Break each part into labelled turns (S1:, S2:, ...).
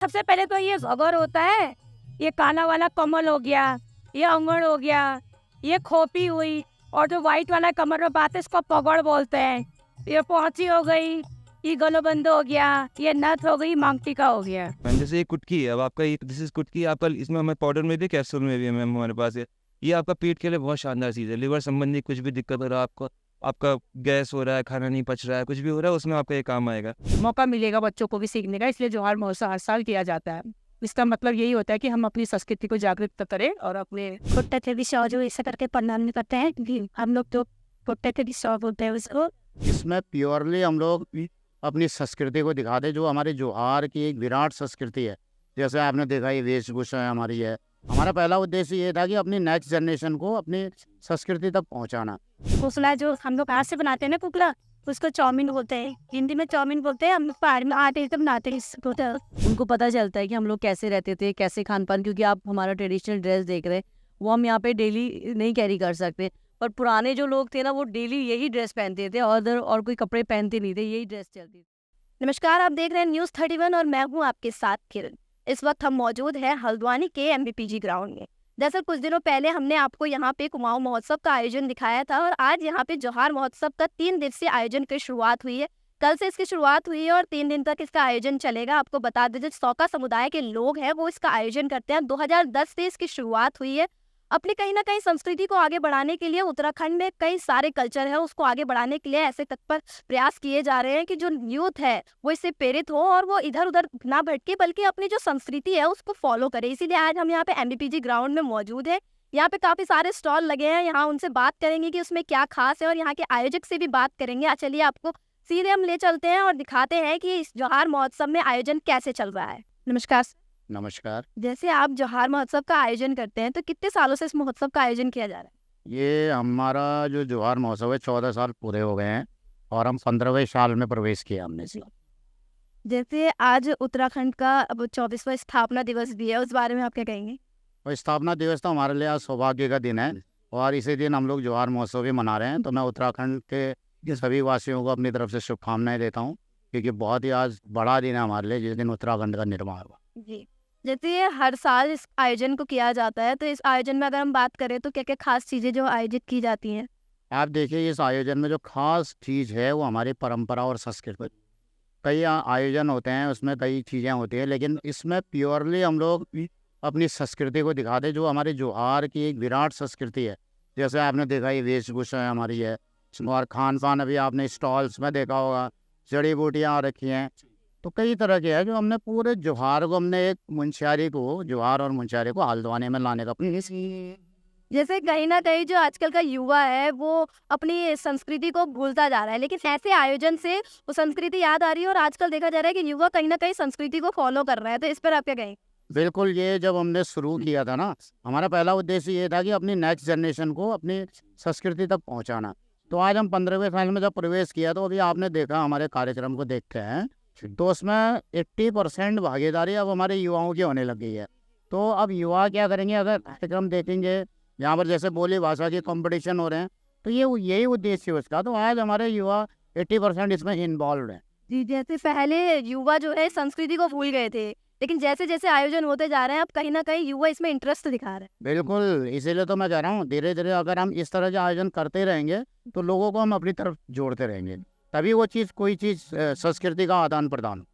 S1: सबसे पहले तो ये ज़बर होता है, ये काला वाला कमल हो गया, ये अंगड़ हो गया, ये खोपी हुई और जो व्हाइट वाला कमर में बात है इसको पगड़ बोलते हैं। ये पोंची हो गई, ये गलोबंद हो गया, ये नथ हो गई, मांग टीका हो गया।
S2: मैम जैसे ये कुटकी है, अब आपका ये दिस इज़ कुटकी, आपका इसमें हमें पाउडर में भी कैप्सूल में भी है मैम हमारे पास है। ये आपका पेट के लिए बहुत शानदार चीज़ है। लिवर संबंधी कुछ भी दिक्कत हो रहा है आपको, आपका गैस हो रहा है, खाना नहीं पच रहा है, कुछ भी हो रहा है, उसमें आपका ये काम आएगा।
S3: मौका मिलेगा बच्चों को भी सीखने का, इसलिए जोहार महोत्सव हर साल किया जाता है। इसका मतलब यही होता है कि हम अपनी संस्कृति को जागृत करें और अपने
S1: कुट्टे थे भी सौ जो ऐसा करके प्रणाम नहीं करते हैं क्योंकि हम लोग तो कुट्टे थे भी सौ बोलते हैं उसको।
S4: इसमें प्योरली हम लोग अपनी संस्कृति को दिखाते, जो हमारे जोहार की एक विराट संस्कृति है। जैसे आपने देखा ये वेशभूषा हमारी है। हमारा पहला उद्देश्य ये था कि अपनी नेक्स्ट जनरेशन को अपनी संस्कृति तक पहुंचाना।
S1: कुकला जो हम लोग हाथ से बनाते हैं ना कुकला, उसको चाउमीन बोलते हैं, हिंदी में चाउमीन बोलते हैं, हम लोग पहाड़ में आटे से बनाते हैं इसको। तो
S5: उनको पता चलता है कि हम लोग कैसे रहते थे, कैसे खान पान, क्योंकि आप हमारा ट्रेडिशनल ड्रेस देख रहे हैं, वो हम यहाँ पे डेली नहीं कैरी कर सकते। पर पुराने जो लोग थे ना, वो डेली यही ड्रेस पहनते थे और कोई कपड़े पहनते नहीं थे, यही ड्रेस चलती थी।
S1: नमस्कार, आप देख रहे हैं न्यूज़ 31 और मैं हूँ आपके साथ किरण। इस वक्त हम मौजूद हैं हल्द्वानी के एमबीपीजी ग्राउंड में। दरअसल कुछ दिनों पहले हमने आपको यहाँ पे कुमाऊं महोत्सव का आयोजन दिखाया था और आज यहाँ पे जोहार महोत्सव का 3 दिवसीय आयोजन की शुरुआत हुई है। कल से इसकी शुरुआत हुई है और 3 दिन तक इसका आयोजन चलेगा। आपको बता दें, जो सौका समुदाय के लोग हैं वो इसका आयोजन करते हैं। 2010 से इसकी शुरुआत हुई है। अपनी कहीं ना कहीं संस्कृति को आगे बढ़ाने के लिए उत्तराखंड में कई सारे कल्चर है, उसको आगे बढ़ाने के लिए ऐसे तत्पर प्रयास किए जा रहे हैं कि जो यूथ है वो इससे प्रेरित हो और वो इधर उधर ना भटके, बल्कि अपनी जो संस्कृति है उसको फॉलो करे। इसीलिए आज हम यहाँ पे एमबीपीजी ग्राउंड में मौजूद है। यहाँ पे काफी सारे स्टॉल लगे हैं, यहाँ उनसे बात करेंगे कि उसमें क्या खास है और यहाँ के आयोजक से भी बात करेंगे। चलिए आपको सीधे हम ले चलते हैं और दिखाते हैं कि इस जोहार महोत्सव में आयोजन कैसे चल रहा है। नमस्कार।
S4: नमस्कार।
S1: जैसे आप जोहार महोत्सव का आयोजन करते हैं तो कितने सालों से इस महोत्सव का आयोजन किया जा रहा है?
S4: ये हमारा जो जोहार महोत्सव है 14 साल पूरे हो गए हैं और हम 15वें साल में प्रवेश किया हमने से।
S1: जैसे आज उत्तराखंड का अब 24वां स्थापना दिवस भी है, उस बारे में आप क्या कहेंगे?
S4: और स्थापना दिवस तो हमारे लिए आज सौभाग्य का दिन है और इसी दिन हम लोग जोहार महोत्सव भी मना रहे हैं। तो मैं उत्तराखंड के सभी वासियों को अपनी तरफ से शुभकामनाएं देता हूँ, क्योंकि बहुत ही आज बड़ा दिन है हमारे लिए, जिस दिन उत्तराखंड का निर्माण हुआ।
S1: जी, जैसे ये हर साल इस आयोजन को किया जाता है, तो इस आयोजन में अगर हम बात करें तो क्या क्या खास चीजें जो आयोजित की जाती हैं?
S4: आप देखिए, इस आयोजन में जो खास चीज़ है वो हमारी परंपरा और संस्कृति। कई आयोजन होते हैं, उसमें कई चीज़ें होती हैं, लेकिन इसमें प्योरली हम लोग अपनी संस्कृति को दिखाते, जो हमारे जोहार की एक विराट संस्कृति है। जैसे आपने देखा ये वेशभूषा हमारी है और खान पान, अभी आपने स्टॉल्स में देखा होगा, जड़ी बूटियाँ रखी हैं, तो कई तरह के हैं जो हमने पूरे जोहार को, हमने एक मुंशियारी को, जोहार और मुंशियारी को हल्द्वानी में लाने का
S1: जैसे कहीं ना कहीं जो आजकल का युवा है वो अपनी संस्कृति को भूलता जा रहा है, लेकिन ऐसे आयोजन से वो संस्कृति याद आ रही है और आजकल देखा जा रहा है कि युवा कहीं ना कहीं संस्कृति को फॉलो कर रहा है। तो इस पर आप क्या कहेंगे?
S4: बिल्कुल, ये जब हमने शुरू किया था ना, हमारा पहला उद्देश्य ये था कि अपनी नेक्स्ट जनरेशन को अपनी संस्कृति तक पहुंचाना। तो आज हम 15वें साल में जब प्रवेश किया, तो अभी आपने देखा हमारे कार्यक्रम को देखते हैं तो उसमें 80% भागीदारी अब हमारे युवाओं की होने लग गई है। तो अब युवा क्या करेंगे, अगर कार्यक्रम देखेंगे यहाँ पर जैसे बोली भाषा के कंपटीशन हो रहे हैं, तो ये यही उद्देश्य है उसका। तो आज हमारे युवा 80% इसमें इन्वॉल्व हैं।
S1: जी, जैसे पहले युवा जो है संस्कृति को भूल गए थे, लेकिन जैसे जैसे आयोजन होते जा रहे हैं अब कहीं ना कहीं युवा इसमें इंटरेस्ट दिखा रहे हैं।
S4: बिल्कुल, इसीलिए तो मैं कह रहा हूँ, धीरे धीरे अगर हम इस तरह के आयोजन करते रहेंगे तो लोगों को हम अपनी तरफ जोड़ते रहेंगे, तभी वो चीज़, कोई चीज़, संस्कृति का आदान प्रदान।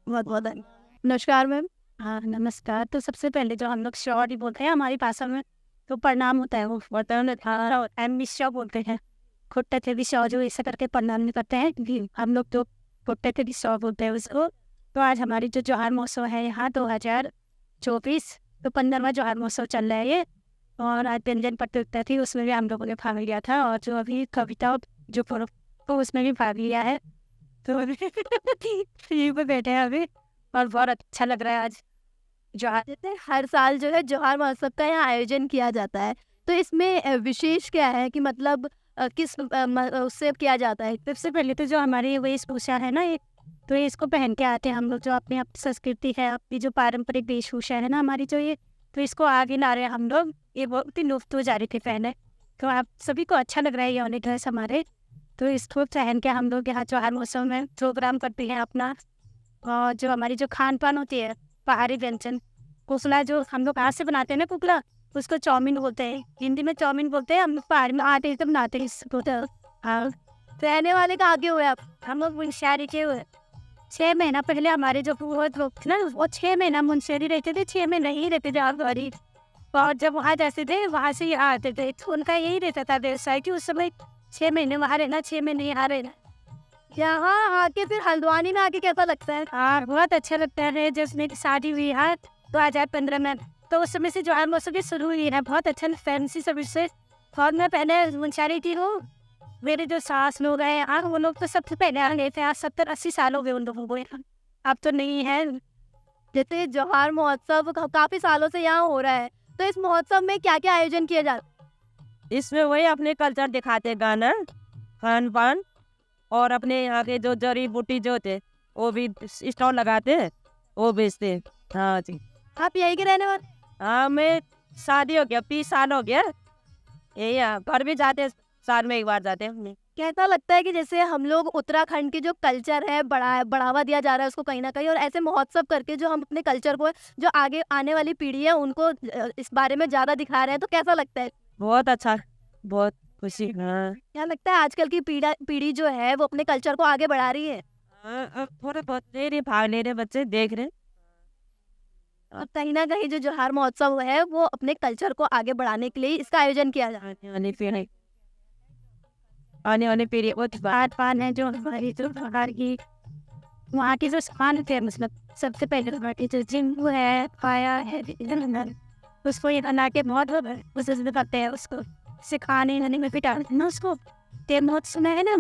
S1: बहुत बहुत धन्यवाद। नमस्कार मैम। हाँ नमस्कार। तो सबसे पहले जो हम लोग श्योर ही बोलते हैं हमारी भाषा में, तो प्रणाम होता है, वो मिश्रा बोलते हैं। खुट्टे थे भी सौ जो ऐसा करके प्रणाम नहीं करते हैं क्योंकि हम लोग तो खुट्टे थे भी सौ बोलते हैं उसको। तो आज हमारी जो जोहार महोत्सव है यहाँ 2024, तो 15वां जोहार महोत्सव चल रहा है ये। और आज व्यंजन प्रतियोगिता थी, उसमें भी हम लोगों ने भाग लिया था, और जो अभी कविता जो तो उसमें भी भाग लिया है। तो यहीं पे बैठे हैं अभी और बहुत अच्छा लग रहा है आज। जोहार जैसे हर साल जो है जोहार महोत्सव का यहाँ आयोजन किया जाता है, तो इसमें विशेष क्या है कि मतलब किस उससे किया जाता है?
S5: सबसे पहले तो जो हमारी वेशभूषा है ना, एक तो ये इसको पहन के आते हैं हम लोग, जो अपनी संस्कृति है, अपनी जो पारंपरिक वेशभूषा है ना हमारी, जो ये, तो इसको आगे ला रहे हैं हम लोग। ये बहुत ही लुफ्त हो जा रही थी पहने, तो आप सभी को अच्छा लग रहा है ये वाले ड्रेस हमारे। तो इसको पहन के हम लोग यहाँ जोहार महोत्सव में प्रोग्राम करते हैं अपना। और जो हमारी जो खान पान होती है, पहाड़ी व्यंजन। कुकला जो हम लोग हाथ से बनाते हैं ना कुकला, उसको चाउमीन बोलते हैं, हिंदी में चाउमीन बोलते हैं, हम लोग पहाड़ी में आटे से बनाते हैं इसको। तो हाँ,
S1: रहने वाले कहाँ के हुए आप?
S5: हम लोग मुंशियारी के हुए। 6 महीना पहले हमारे जो बहुत लोग थे ना, वो 6 महीना मुंशियारी रहते थे, 6 महीना नहीं रहते थे आप। और जब वहाँ जाते थे, वहाँ से यहाँ आते थे, तो उनका यही रहता था व्यवसाय कि उस समय 6 महीने वहाँ रहना, 6 महीने यहाँ रहना।
S1: यहाँ आके फिर हल्द्वानी में आके कैसा लगता है?
S5: हाँ, बहुत अच्छा लगता है। जब मेरी शादी हुई है 2015 में, तो उस समय से जो है मौसम शुरू हुई है, बहुत अच्छा फैंसी सर्विस से। और मैं पहले मुंशियारी की हूँ। मेरे जो सास लोग हैं यहाँ, वो लोग तो सबसे पहले आ गए थे, आज 70-80 साल हो गए उन लोगों को यहाँ, अब तो नहीं है।
S1: जैसे जौहर महोत्सव काफी सालों से यहाँ हो रहा है, तो इस महोत्सव में क्या क्या आयोजन किया जाता है?
S6: इसमें वही अपने कल्चर दिखाते, गाना, खान पान, और अपने यहाँ के जो जड़ी बूटी जो होते वो भी स्टॉल लगाते हैं, वो बेचते हैं। हाँ जी।
S1: आप यही के रहने वाले?
S6: हाँ, मैं शादी हो गया 20 साल हो गया, यही है। घर भी जाते हैं, साल में एक बार जाते हैं हम।
S1: कैसा लगता है कि जैसे हम लोग उत्तराखंड के जो कल्चर है बढ़ावा दिया जा रहा है उसको कहीं ना कहीं, और ऐसे महोत्सव करके जो हम अपने कल्चर को, जो आगे आने वाली पीढ़ी है उनको इस बारे में ज्यादा दिखा रहे हैं, तो कैसा लगता है?
S6: बहुत अच्छा, बहुत खुशी। हाँ,
S1: क्या लगता है आजकल की पीढ़ी जो है वो अपने कल्चर को आगे बढ़ा रही है?
S6: हाँ, अब थोड़े बहुत ले रहे, भाग ले रहे बच्चे, देख रहे।
S1: और कहीं ना कहीं जो जौहर महोत्सव है वो अपने कल्चर को आगे बढ़ाने के लिए इसका आयोजन किया जा रहा है।
S6: आने वाली पीढ़ी बहुत
S5: खान पान है जो हमारी जो बाहर की वहाँ के जो सामान थे, मतलब सबसे पहले हमारी जो जिंगू है, पाया है, उसको ये बना के बहुत उसमें करते हैं, उसको सिखाने में भी डालते हैं ना उसको। ते बहुत सुना है ना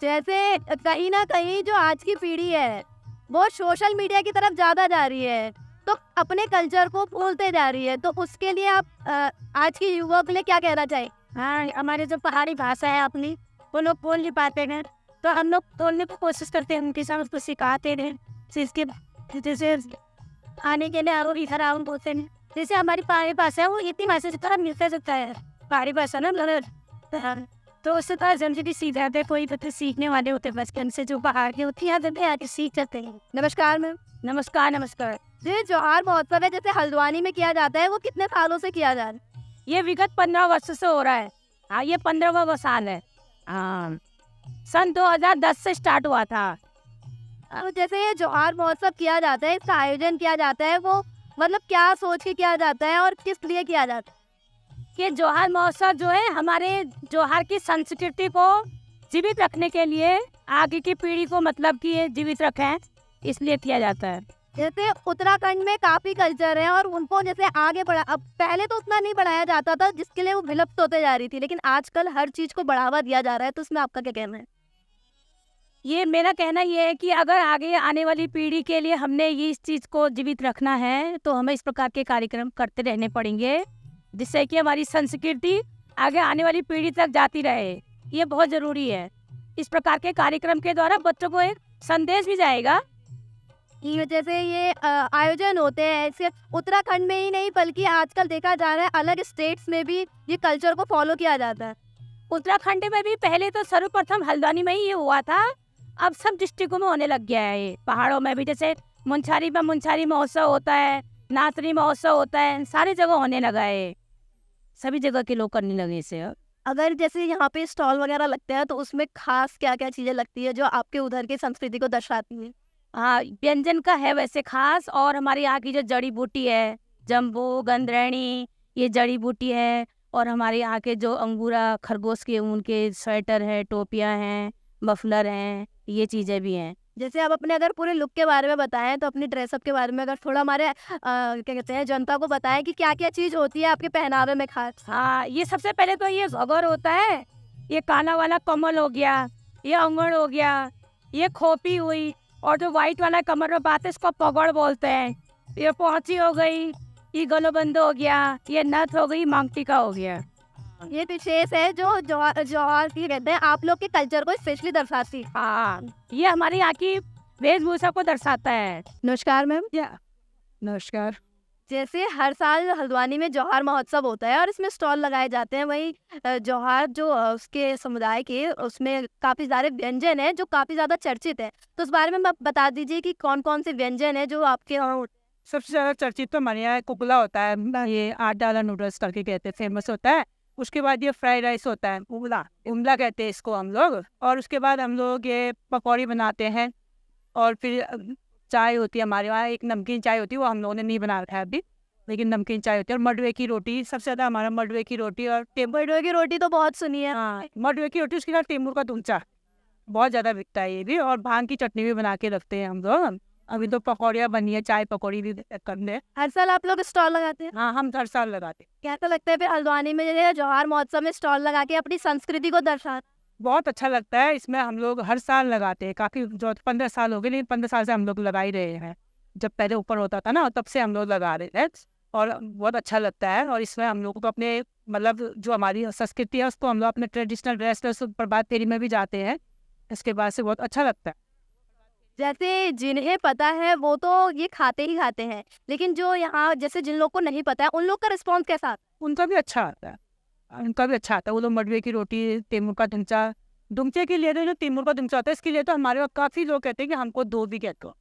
S1: जैसे कहीं ना कहीं जो आज की पीढ़ी है वो सोशल मीडिया की तरफ ज्यादा जा रही है, तो अपने कल्चर को भूलते जा रही है, तो उसके लिए आप आज की युवा के लिए क्या कहना चाहिए?
S5: हाँ, हमारी जो पहाड़ी भाषा है अपनी, वो लोग बोल नहीं पाते हैं, तो हम लोग बोलने की कोशिश करते हैं, उनके साथ उसको सिखाते हैं। इसके जैसे आने के लिए और इधर आओ बोलते हैं। जैसे हमारी पहाड़ी भाषा है वो इतनी भाषा से थोड़ा मिलता जुलता है, पहाड़ी भाषा ना मतलब, तो उससे थोड़ा जल्दी सीख जाते हैं। कोई बच्चे सीखने वाले होते हैं बचपन से, जो पहाड़ के होती है आगे सीख जाते हैं।
S1: नमस्कार मैम।
S5: नमस्कार। नमस्कार।
S1: जो जौहर महोत्सव है जैसे हल्द्वानी में किया जाता है, वो कितने सालों से किया जा रहा है?
S5: ये विगत 15 वर्ष से हो रहा है। हाँ, ये 15वां साल है। हाँ, सन 2010 से स्टार्ट हुआ था।
S1: तो जैसे ये जौहर महोत्सव किया जाता है, इसका आयोजन किया जाता है, वो मतलब क्या सोच के किया जाता है और किस लिए किया जाता है?
S5: ये जौहर महोत्सव जो है हमारे जौहर की संस्कृति को जीवित रखने के लिए, आगे की पीढ़ी को मतलब कि ये जीवित रखें, इसलिए किया जाता है।
S1: जैसे उत्तराखंड में काफी कल्चर है और उनको जैसे आगे बढ़ा, अब पहले तो उतना नहीं बढ़ाया जाता था जिसके लिए वो विलुप्त होते जा रही थी, लेकिन आजकल हर चीज को बढ़ावा दिया जा रहा है, तो उसमें आपका क्या कहना है?
S5: ये मेरा कहना ये है कि अगर आगे आने वाली पीढ़ी के लिए हमने ये इस चीज़ को जीवित रखना है, तो हमें इस प्रकार के कार्यक्रम करते रहने पड़ेंगे, जिससे कि हमारी संस्कृति आगे आने वाली पीढ़ी तक जाती रहे। ये बहुत ज़रूरी है। इस प्रकार के कार्यक्रम के द्वारा बच्चों को एक संदेश भी जाएगा।
S1: ये जैसे ये आयोजन होते हैं सिर्फ उत्तराखंड में ही नहीं, बल्कि आजकल देखा जा रहा है अलग स्टेट्स में भी ये कल्चर को फॉलो किया जाता है।
S5: उत्तराखंड में भी पहले तो सर्वप्रथम हल्द्वानी में ही ये हुआ था, अब सब डिस्ट्रिक्टों में होने लग गया है। ये पहाड़ों में भी, जैसे मुंशियारी में मुंशियारी महोत्सव होता है, नातरी महोत्सव होता है, सारी जगह होने लगा है, सभी जगह के लोग करने लगे इसे।
S1: अगर जैसे यहाँ पे स्टॉल वगैरह लगते हैं, तो उसमें खास क्या क्या चीजें लगती है जो आपके उधर की संस्कृति को दर्शाती है?
S5: हाँ, व्यंजन का है वैसे खास, और हमारे यहाँ की जो जड़ी बूटी है, जम्बो, गंधरेणी, ये जड़ी बूटी है, और हमारे यहाँ के जो अंगूरा खरगोश के ऊन के स्वेटर है, टोपियाँ हैं, मफलर हैं, ये चीज़ें भी हैं।
S1: जैसे आप अपने अगर पूरे लुक के बारे में बताएं, तो अपनी ड्रेसअप के बारे में अगर थोड़ा हमारे क्या कहते हैं जनता को बताएं कि क्या क्या चीज़ होती है आपके पहनावे में खास?
S5: हाँ, ये सबसे पहले तो ये घगर होता है, ये काला वाला कमल हो गया, ये अंगड़ हो गया, ये खोपी हुई, और जो व्हाइट वाला कमर में बात है इसको पगड़ बोलते हैं, ये पहुंची हो गई, ये गलोबंद हो गया, ये नथ हो गई, मांग टीका हो गया।
S1: ये विशेष है जो जौहर की कहते हैं आप लोग के कल्चर को स्पेशली दर्शाती है।
S5: हाँ, ये हमारे यहाँ की वेशभूषा को दर्शाता है।
S1: नमस्कार मैम।
S3: नमस्कार।
S1: जैसे हर साल हल्द्वानी में जौहर महोत्सव होता है और इसमें स्टॉल लगाए जाते हैं, वहीं जौहर जो उसके समुदाय के उसमें काफ़ी सारे व्यंजन हैं जो काफ़ी ज़्यादा चर्चित हैं। तो उस बारे में आप बता दीजिए कि कौन-कौन से व्यंजन हैं जो आपके यहाँ होते हैं?
S3: सबसे ज़्यादा चर्चित तो हमारे यहाँ कुकला होता है, ये 8 डाला नूडल्स करके कहते हैं, फेमस होता है। उसके बाद ये फ्राइड राइस होता है, उमला कहते हैं इसको हम लोग। और उसके बाद हम लोग ये पकौड़ी बनाते हैं। और फिर चाय होती है हमारे वहाँ, एक नमकीन चाय होती है, वो हम लोगों ने नहीं बना रखा है अभी, लेकिन नमकीन चाय होती है। और मडवे की रोटी, सबसे ज़्यादा हमारा मडवे की रोटी और
S1: बड़ुए की रोटी तो बहुत सुनी है।
S3: हाँ, मडवे की रोटी, उसके साथ टेमूर का धुंचा बहुत ज़्यादा बिकता है ये भी। और भांग की चटनी भी बना के रखते हैं हम लोग। अभी तो पकौड़ियाँ बनी है, चाय पकौड़ी भी करने हैं।
S1: हर साल आप लोग स्टॉल लगाते हैं?
S3: हाँ, हम हर साल लगाते हैं।
S1: कैसा लगता है फिर हल्द्वानी में जो है जौहर महोत्सव में स्टॉल लगा के अपनी संस्कृति को दर्शा?
S3: बहुत अच्छा लगता है, इसमें हम लोग हर साल लगाते हैं। काफ़ी जो 15 साल हो गए, लेकिन 15 साल से हम लोग लगा ही रहे हैं। जब पहले ऊपर होता था ना, तब से हम लोग लगा रहे हैं और बहुत अच्छा लगता है। और इसमें हम लोग को अपने मतलब जो हमारी संस्कृति है उसको हम लोग अपने ट्रेडिशनल ड्रेस प्रभात फेरी में भी जाते हैं। इसके बाद से बहुत अच्छा लगता है।
S1: जैसे जिन्हें पता है वो तो ये खाते ही खाते हैं, लेकिन जो यहाँ जैसे जिन लोग को नहीं पता है उन लोग का रिस्पॉन्स कैसा आता है?
S3: उनका भी अच्छा आता है, उनका भी अच्छा आता है। वो लोग मडवे की रोटी, तेमूर का धुंचा, धुंचे के लिए तो जो तेमूर का धुंचा होता है, इसके लिए तो हमारे वहाँ काफ़ी लोग कहते हैं कि हमको दो भी कहते हो।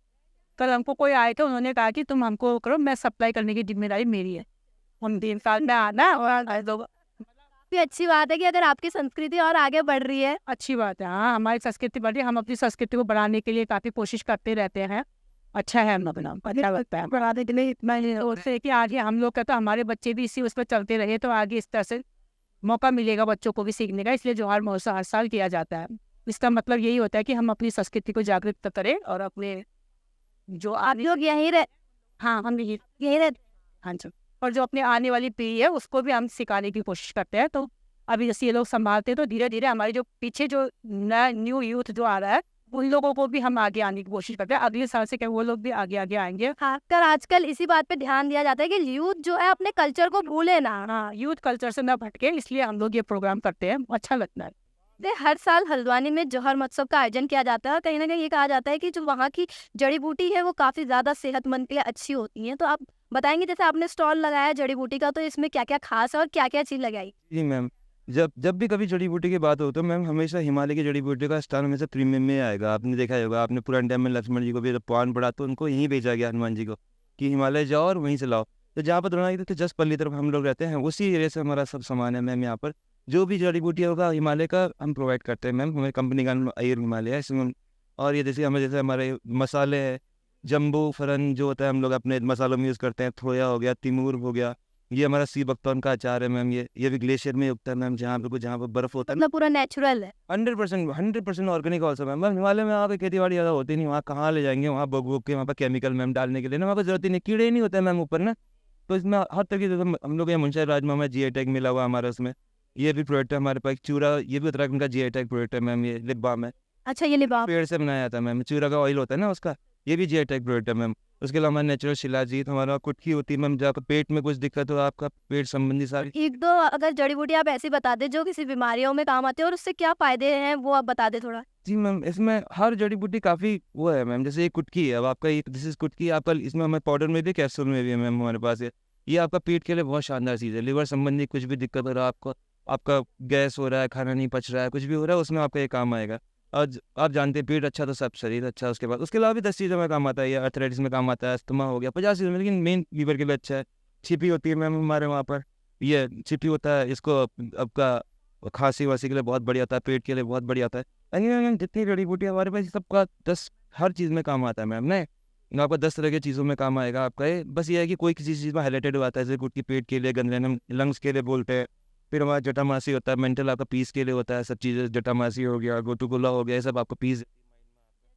S3: कल हमको कोई आए थे, उन्होंने कहा कि तुम हमको करो, मैं सप्लाई करने की जिम्मेदारी मेरी है। उन 3 साल में आना और लोग
S1: काफ़ी अच्छी बात है कि अगर आपकी संस्कृति और आगे बढ़ रही है।
S3: अच्छी बात है। हाँ, हमारी संस्कृति बढ़ रही है, हम अपनी संस्कृति को बढ़ाने के लिए काफ़ी कोशिश करते रहते हैं। अच्छा है हम अपना, अच्छा लगता है बढ़ाने के लिए। इतना ही और से कि आगे हम लोग का तो हमारे बच्चे भी इसी उस पर चलते रहे, तो आगे इस तरह से मौका मिलेगा बच्चों को भी सीखने का। इसलिए जौहर महोत्सव हर साल किया जाता है। इसका मतलब यही होता है कि हम अपनी संस्कृति को जागृत करें और अपने जो
S1: आप लोग यहीं रह
S3: हाँ, हम
S1: यहीं रहते
S3: हाँ जी, और जो अपने आने वाली पीढ़ी है उसको भी हम सिखाने की कोशिश करते हैं। तो अभी जैसे ये लोग संभालते हैं, तो धीरे धीरे हमारी जो पीछे जो नया न्यू यूथ जो आ रहा है, उन लोगों को भी हम आगे आने की कोशिश करते हैं। अगले साल से क्या वो लोग भी आगे आगे आएंगे।
S1: खासकर आजकल इसी बात पे ध्यान दिया जाता है कि यूथ जो है अपने कल्चर को भूले ना।
S3: हाँ, यूथ कल्चर से न भटके, इसलिए हम लोग ये प्रोग्राम करते हैं। अच्छा लगता है।
S1: हर साल हल्द्वानी में जौहर महोत्सव का आयोजन किया जाता है और कहीं ना कहीं ये कहा जाता है कि जो वहाँ की जड़ी बूटी है वो काफ़ी ज़्यादा सेहतमंद के लिए अच्छी होती है। तो आप बताएंगे, जैसे आपने स्टॉल लगाया जड़ी बूटी का, तो इसमें क्या क्या खास है और क्या क्या चीज़ लगाई?
S2: जी मैम, जब जब भी कभी जड़ी बूटी की बात हो तो मैम हमेशा हिमालय की जड़ी बूटी का स्थान हमेशा प्रीमियम में आएगा। आपने देखा ही होगा, आपने पुराने टाइम में लक्ष्मण जी को भी जब पान पड़ा तो उनको यहीं भेजा गया, हनुमान जी को, कि हिमालय जाओ और वहीं से लाओ। तो जहाँ पर द्रोणागिरी तो जस्ट पल्ली तरफ हम लोग रहते हैं, उसी एरिया से हमारा सब सामान है मैम। यहाँ पर जो भी जड़ी बूटी होगा हिमालय का हम प्रोवाइड करते हैं मैम। हमारी कंपनी का नाम आयुर हिमालय है इसमें। और ये जैसे हमारे मसाले हैं, जम्बो फरन जो होता है हम लोग अपने मसालों में यूज़ करते हैं। थोया हो गया, तिमूर हो गया, ये हमारा सी बख्तौन का अचार है मैम। ये भी ग्लेशियर में उगता है मैम, जहाँ पर बर्फ़ होता है।
S1: मतलब पूरा नेचुरल है।
S2: 100% ऑर्गेनिक ऑल्सो मैम। हिमालय में वहाँ पे खेती बाड़ी ज़्यादा होती नहीं, वहाँ कहाँ ले जाएंगे, वहाँ बोग के वहाँ पर केमिकल मैम डालने के लिए ना, वहाँ पर जरूरत ही नहीं, कीड़े ही नहीं होते मैम ऊपर ना। तो इसमें हर तरीके से हम लोग यहाँ मुंशियारी राजमा में GI टैग मिला हुआ हमारा उसमें। ये भी प्रोडक्ट है हमारे पास। चूरा, ये भी उत्तराखंड का GI टैग प्रोडक्ट है मैम। ये लिप बाम है,
S1: अच्छा, ये लिबाब
S2: पेड़ से बनाया जाता है मैम। चूरा का ऑयल होता है ना उसका, ये भी GI टैग प्रोडक्ट है मैम। उसके अलावा हमारा नेचुरल शिलाजीत, हमारा कुटकी होती है मैम। जहाँ पर पेट में कुछ दिक्कत हो, आपका पेट संबंधी सारी।
S1: एक दो अगर जड़ी बूटी आप ऐसी बता दें जो किसी बीमारियों में काम आते हैं और उससे क्या फायदे हैं वो आप बता दें थोड़ा।
S2: जी मैम, इसमें हर जड़ी बूटी काफ़ी वो है मैम। जैसे ये कुटकी है, अब आपका दिस इज कुटकी, आपका इसमें हमें पाउडर में भी कैप्सूल में भी है मैम हमारे पास। ये आपका पेट के लिए बहुत शानदार चीज़ है। लिवर संबंधी कुछ भी दिक्कत हो रहा है आपको, आपका गैस हो रहा है, खाना नहीं पच रहा है, कुछ भी हो रहा है, उसमें आपका ये काम आएगा। और आप जानते हैं पेट अच्छा तो सब शरीर अच्छा। उसके बाद उसके अलावा भी 10 चीज़ों में काम आता है। ये अर्थराइटिस में काम आता है, अस्थमा हो गया, 50 चीज़ों में, लेकिन मेन लीवर के लिए अच्छा है। छिपी होती है मैम हमारे वहाँ पर, ये छिपी होता है, इसको आपका खांसी वासी के लिए बहुत बढ़िया होता है, पेट के लिए बहुत बढ़िया होता है। यानी जितनी जड़ी बूटी हमारे पास सबका 10 हर चीज़ में काम आता है मैम। नहीं, आपका 10 तरह की चीज़ों में काम आएगा आपका। ये बस ये है कि कोई किसी चीज़ में हाईलाइटेड हुआ है, जैसे गुट की पेट के लिए, गंदरेनम लंग्स के लिए बोलते हैं। फिर हमारा जटामासी होता है, मेंटल आपका पीस के लिए होता है। सब चीज़ें, जटामासी हो गया, गोटुकुला हो गया, ये सब आपको पीस।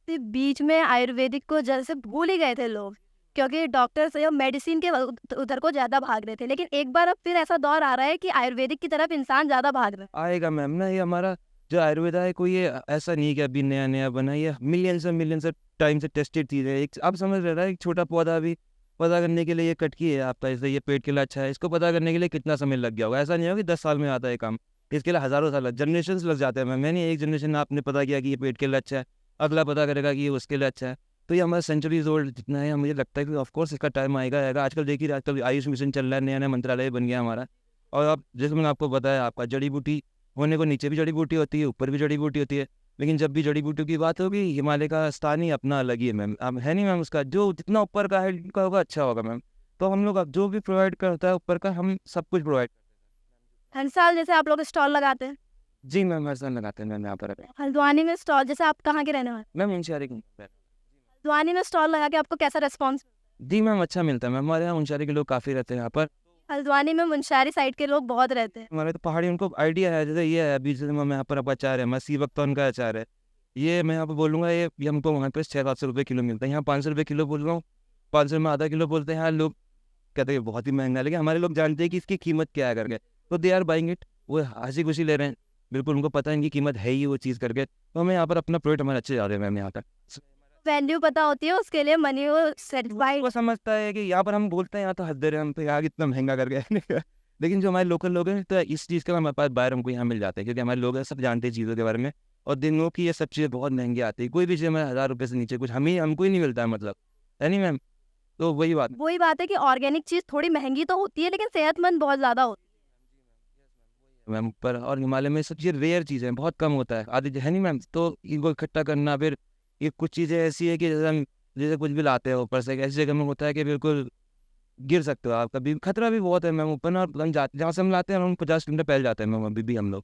S1: बीच में आयुर्वेदिक को जैसे भूल ही गए थे लोग, क्योंकि डॉक्टर्स या मेडिसिन के उधर को ज़्यादा भाग रहे थे, लेकिन एक बार अब फिर ऐसा दौर आ रहा है कि आयुर्वेदिक की तरफ इंसान ज़्यादा भाग रहा है।
S2: आएगा मैम ना। ये हमारा जो आयुर्वेदा है, कोई ये ऐसा नहीं कि अभी नया नया बना। ये मिलियन से टाइम से टेस्टेड चीज़ है। एक आप समझ रहे हैं, एक छोटा पौधा भी पता करने के लिए ये कटकी है आपका, जैसे ये पेट के लिए अच्छा है, इसको पता करने के लिए कितना समय लग गया होगा। ऐसा नहीं होगा कि 10 साल में आता है काम, इसके लिए हज़ारों साल, जनरेशन लग जाते हैं मैम। मैंने एक जनरेशन आपने पता किया कि ये पेट के लिए अच्छा है, अगला पता करेगा कि ये उसके लिए अच्छा है। तो ये हमारा सेंचुरीज ओल्ड जितना है, मुझे लगता है कि ऑफकोर्स इसका टाइम आएगा। आजकल देखिए, आजकल आयुष मिशन चल रहा है, नया नया मंत्रालय बन गया हमारा। और अब जैसे मैंने आपको बताया, आपका जड़ी बूटी होने को नीचे भी जड़ी बूटी होती है, ऊपर भी जड़ी बूटी होती है, लेकिन जब भी जड़ी बूटी की बात होगी, हिमालय का स्थान ही अपना अलग ही है मैम। अब है नहीं मैम, उसका जो जितना ऊपर का है का होगा अच्छा होगा मैम। तो हम लोग अब जो भी प्रोवाइड करता है ऊपर का, हम सब कुछ प्रोवाइड।
S1: हर साल जैसे आप लोग स्टॉल लगाते हैं,
S2: जी मैम, हर साल लगाते हैं मैम यहाँ पर।
S1: हल्द्वानी में स्टॉल, जैसे आप कहाँ के रहने वाले हैं?
S2: मैम इंशारी की।
S1: हल्द्वानी में स्टॉल लगा के आपको कैसा रेस्पॉन्स?
S2: जी मैम, अच्छा मिलता है मैम। हमारे यहाँ उनचारी के लोग काफ़ी रहते हैं यहाँ पर।
S1: हल्द्वानी में मुंशारी साइड के लोग बहुत रहते हैं।
S2: हमारे तो पहाड़ी, उनको आइडिया है। जैसे ये है, अभी जैसे मैं यहाँ पर आपका अचार है, मसी वक्तौन का अचार है, ये मैं यहाँ पर बोलूँगा, ये हमको वहाँ पे 600-700 रुपये किलो मिलता है। यहाँ 500 रुपये किलो बोल रहा हूँ, 500 में आधा किलो बोलते हैं। यहाँ लोग कहते हैं बहुत ही महंगा है, लेकिन हमारे लोग जानते हैं कि इसकी कीमत क्या है करके, तो दे आर बाइंग इट। वो हंसी खुशी ले रहे हैं, बिल्कुल उनको पता है इनकी कीमत है ही वो चीज़ करके। तो हमें यहाँ पर अपना प्रोडक्ट हमारे अच्छे जा रहे हैं मैम यहाँ तक।
S1: वैल्यू पता होती है, उसके लिए मनी वो सेटिस्फाइड।
S2: वो समझता है कि यहाँ पर हम बोलते हैं यहाँ तो हद दे रहे हैं हम, तो यहाँ इतना महंगा करके लेकिन जो हमारे लोकल लोग हैं, तो इस चीज़ का हमारे पास बाहर हमको यहाँ मिल जाते हैं, क्योंकि हमारे लोग हैं, सब जानते हैं चीज़ों के बारे में। और दिनों की ये सब चीज़ें बहुत महंगी आती है, कोई भी चीज़ हमें 1000 रुपये से नीचे कुछ हमको ही नहीं मिलता है, मतलब है नहीं मैम। तो वही बात
S1: है कि ऑर्गेनिक चीज़ थोड़ी महंगी तो होती है, लेकिन सेहतमंद बहुत ज़्यादा होती
S2: मैम पर। और हिमालय में सब चीज़ रेयर चीज़ें बहुत कम होता है, आदि है नहीं मैम। तो इनको इकट्ठा करना, फिर ये कुछ चीज़ें ऐसी है कि जैसे कुछ भी लाते हैं ऊपर से, ऐसी जगह में होता है कि बिल्कुल गिर सकते हो आप, कभी खतरा भी बहुत है मैम ऊपर ना। और हम जहाँ से हम लाते हैं, हम 50 किलोमीटर पहले जाते हैं मैम। अभी भी हम लोग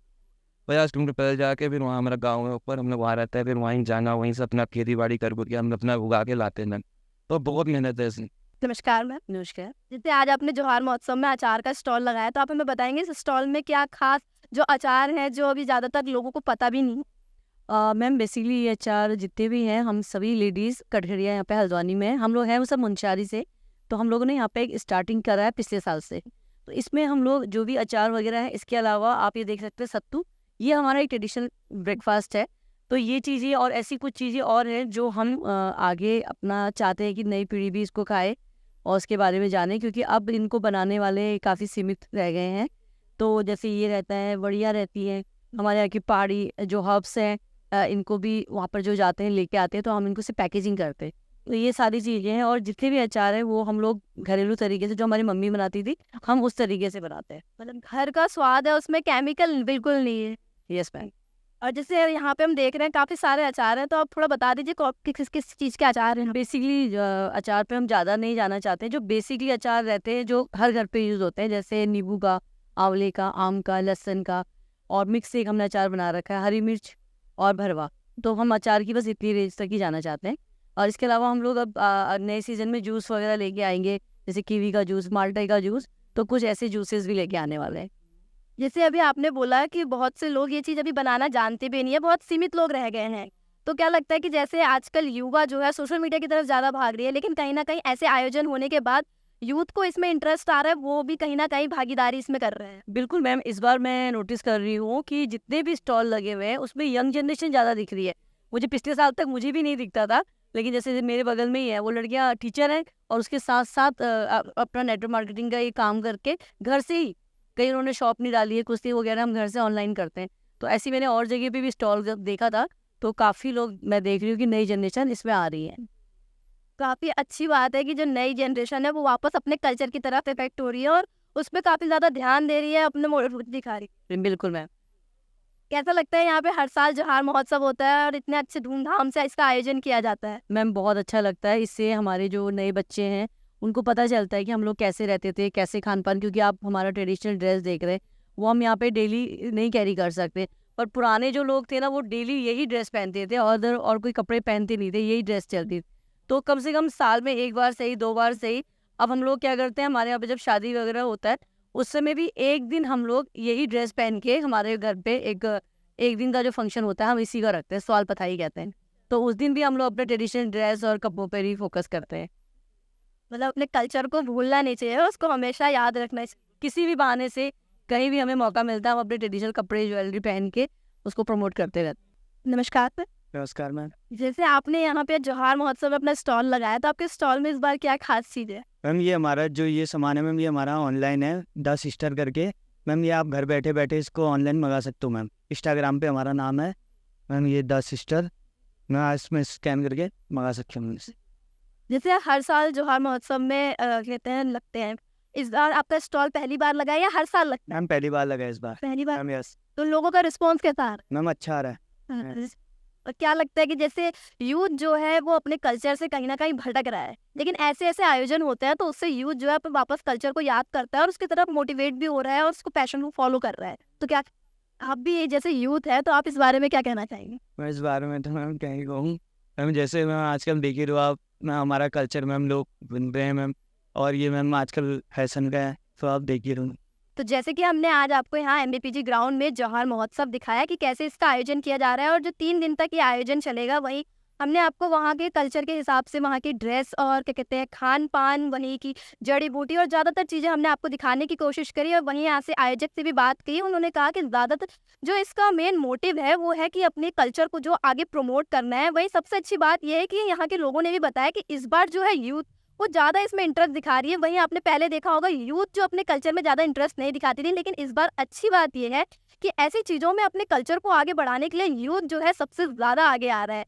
S2: 50 किलोमीटर पहले जाके, फिर वहाँ हमारा गाँव है ऊपर, हम लोग वहाँ रहते हैं, फिर वहीं जाना, वहीं से अपना खेती बाड़ी कर हम अपना उगा के लाते हैं मैम। तो बहुत मेहनत है इसमें।
S1: नमस्कार मैम।
S5: नमस्कार।
S1: जैसे आज आपने जोहार महोत्सव में अचार का स्टॉल लगाया, तो आप हमें बताएंगे इस स्टॉल में क्या खास जो अचार है जो अभी ज़्यादातर लोगों को पता भी नहीं?
S7: मैम बेसिकली ये अचार जितने भी हैं, हम सभी लेडीज़ कटघरिया यहाँ पे हल्द्वानी में हम लोग हैं, वो सब मुंशारी से। तो हम लोगों ने यहाँ पे एक स्टार्टिंग करा है पिछले साल से। तो इसमें हम लोग जो भी अचार वगैरह है, इसके अलावा आप ये देख सकते हैं सत्तू, ये हमारा एक ट्रेडिशनल ब्रेकफास्ट है। तो ये चीज़ें और ऐसी कुछ चीज़ें और हैं जो हम आगे अपना चाहते हैं कि नई पीढ़ी भी इसको खाए और उसके बारे में जाने, क्योंकि अब इनको बनाने वाले काफ़ी सीमित रह गए हैं। तो जैसे ये रहता है, वड़िया रहती है, हमारे यहाँ की पहाड़ी जो हर्ब्स हैं, इनको भी वहाँ पर जो जाते हैं लेके आते हैं, तो हम इनको से पैकेजिंग करते हैं। तो ये सारी चीज़ें हैं, और जितने भी अचार हैं वो हम लोग घरेलू तरीके से, जो हमारी मम्मी बनाती थी, हम उस तरीके से बनाते हैं।
S1: मतलब घर का स्वाद है, उसमें केमिकल बिल्कुल नहीं है।
S7: Yes ma'am.
S1: और जैसे यहाँ पे हम देख रहे हैं काफ़ी सारे अचार हैं, तो आप थोड़ा बता दीजिए किस किस चीज़ के अचार हैं?
S7: बेसिकली अचार पे हम ज़्यादा नहीं जाना चाहते हैं। जो बेसिकली अचार रहते हैं जो हर घर पे यूज़ होते हैं, जैसे नींबू का, आंवले का, आम का, लहसुन का, और मिक्स एक हमने अचार बना रखा है, हरी मिर्च और भरवा। तो हम अचार की बस इतनी रेंज तक ही जाना चाहते हैं। और इसके अलावा हम लोग अब नए सीज़न में जूस वगैरह लेके आएंगे, जैसे कीवी का जूस, माल्टा का जूस, तो कुछ ऐसे जूसेस भी लेके आने वाले हैं।
S1: जैसे अभी आपने बोला कि बहुत से लोग ये चीज़ अभी बनाना जानते भी नहीं है, बहुत सीमित लोग रह गए हैं। तो क्या लगता है कि जैसे आजकल युवा जो है सोशल मीडिया की तरफ ज़्यादा भाग रही है, लेकिन कहीं ना कहीं ऐसे आयोजन होने के बाद यूथ को इसमें इंटरेस्ट आ रहा है, वो भी कहीं ना कहीं भागीदारी इसमें कर रहे हैं?
S7: बिल्कुल मैम, इस बार मैं नोटिस कर रही हूँ कि जितने भी स्टॉल लगे हुए हैं उसमें यंग जनरेशन ज़्यादा दिख रही है। मुझे पिछले साल तक मुझे भी नहीं दिखता था, लेकिन जैसे मेरे बगल में ही है, वो लड़कियाँ टीचर हैं और उसके साथ साथ अपना नेटवर्क मार्केटिंग का ये काम करके घर से ही, कहीं उन्होंने शॉप नहीं डाली है, कुछ वगैरह हम घर से ऑनलाइन करते हैं। तो ऐसी मैंने और जगह पे भी स्टॉल देखा था, तो काफ़ी लोग मैं देख रही हूँ कि नई जनरेशन इसमें आ रही है।
S1: काफ़ी अच्छी बात है कि जो नई जनरेशन है वो वापस अपने कल्चर की तरफ इफेक्ट हो रही है और उस पर काफ़ी ज़्यादा ध्यान दे रही है, अपने मोड़ दिखा रही है।
S7: बिल्कुल मैम।
S1: कैसा लगता है यहाँ पे हर साल जोहार महोत्सव होता है और इतने अच्छे धूमधाम से इसका आयोजन किया जाता है?
S7: मैम बहुत अच्छा लगता है, इससे हमारे जो नए बच्चे हैं उनको पता चलता है कि हम लोग कैसे रहते थे, कैसे खान पान, क्योंकि आप हमारा ट्रेडिशनल ड्रेस देख रहे हैं, वो हम यहाँ पे डेली नहीं कैरी कर सकते। पर पुराने जो लोग थे ना, वो डेली यही ड्रेस पहनते थे, और कोई कपड़े पहनते नहीं थे, यही ड्रेस चलती। तो कम से कम साल में एक बार सही, 2 बार सही, अब हम लोग क्या करते हैं, हमारे यहाँ पे जब शादी वगैरह होता है उस समय भी एक दिन हम लोग यही ड्रेस पहन के हमारे घर पे एक दिन का जो फंक्शन होता है हम इसी का रखते हैं, सवाल पथाई कहते हैं। तो उस दिन भी हम लोग अपने ट्रेडिशनल ड्रेस और कपड़ों पर ही फोकस करते हैं।
S1: मतलब अपने कल्चर को भूलना नहीं चाहिए, उसको हमेशा याद रखना चाहिए।
S7: किसी भी बहाने से कहीं भी हमें मौका मिलता है, हम अपने ट्रेडिशनल कपड़े, ज्वेलरी पहन के उसको प्रमोट करते रहते हैं।
S1: नमस्कार सर।
S8: नमस्कार मैम।
S1: जैसे आपने यहाँ पे जोहार महोत्सव में अपना स्टॉल लगाया, तो आपके स्टॉल में इस बार क्या खास चीज़ है?
S8: मैम ये हमारा जो ये सामान है मैम, ये हमारा ऑनलाइन है, 10 स्टार करके। मैम ये आप घर बैठे बैठे इसको ऑनलाइन मंगा सकते हो मैम। इंस्टाग्राम पे हमारा नाम है मैम, ये 10 स्टार। मैं इसमें स्कैन करके मंगा सकती हूँ।
S1: जैसे हर साल जोहार महोत्सव में कहते हैं लगते हैं, इस बार आपका स्टॉल पहली बार लगा है या हर साल लगता है?
S8: मैम पहली बार लगा है इस बार।
S1: पहली बार।
S8: मैम यस
S1: तो लोगों का रिस्पॉन्स कैसा आ रहा
S8: मैम अच्छा आ रहा है।
S1: है? और क्या लगता है कि जैसे यूथ जो है वो अपने कल्चर से कहीं ना कहीं भटक रहा है, लेकिन ऐसे ऐसे आयोजन होते हैं तो उससे यूथ जो है अपने वापस कल्चर को याद करता है और उसकी तरफ मोटिवेट भी हो रहा है और उसको पैशन को फॉलो कर रहा है। तो क्या आप भी जैसे यूथ है तो आप इस बारे में क्या कहना चाहेंगे?
S8: मैं इस बारे में तो मैम क्या ही कहूँ मैम, जैसे मैम आजकल देख ही रहे हो आप मैम, हमारा कल्चर मैम लोग बन रहे हैं मैम, और ये मैम आजकल फैशन का है, तो आप देख ही रहे हो।
S1: तो जैसे कि हमने आज आपको यहाँ एमबीपीजी ग्राउंड में जोहार महोत्सव दिखाया कि कैसे इसका आयोजन किया जा रहा है और जो 3 दिन तक ये आयोजन चलेगा, वहीं हमने आपको वहाँ के कल्चर के हिसाब से वहाँ की ड्रेस और क्या कहते हैं खान पान, वहीं की जड़ी बूटी और ज़्यादातर चीज़ें हमने आपको दिखाने की कोशिश करी। और वहीं यहाँ से आयोजक से भी बात की, उन्होंने कहा कि ज़्यादातर जो इसका मेन मोटिव है वो है कि अपने कल्चर को जो आगे प्रमोट करना है। वहीं सबसे अच्छी बात यह है कि यहाँ के लोगों ने भी बताया कि इस बार जो है यूथ वो ज़्यादा इसमें इंटरेस्ट दिखा रही है। वहीं आपने पहले देखा होगा यूथ जो अपने कल्चर में ज़्यादा इंटरेस्ट नहीं दिखाती थी, लेकिन इस बार अच्छी बात यह है कि ऐसी चीज़ों में अपने कल्चर को आगे बढ़ाने के लिए यूथ जो है सबसे ज़्यादा आगे आ रहा है।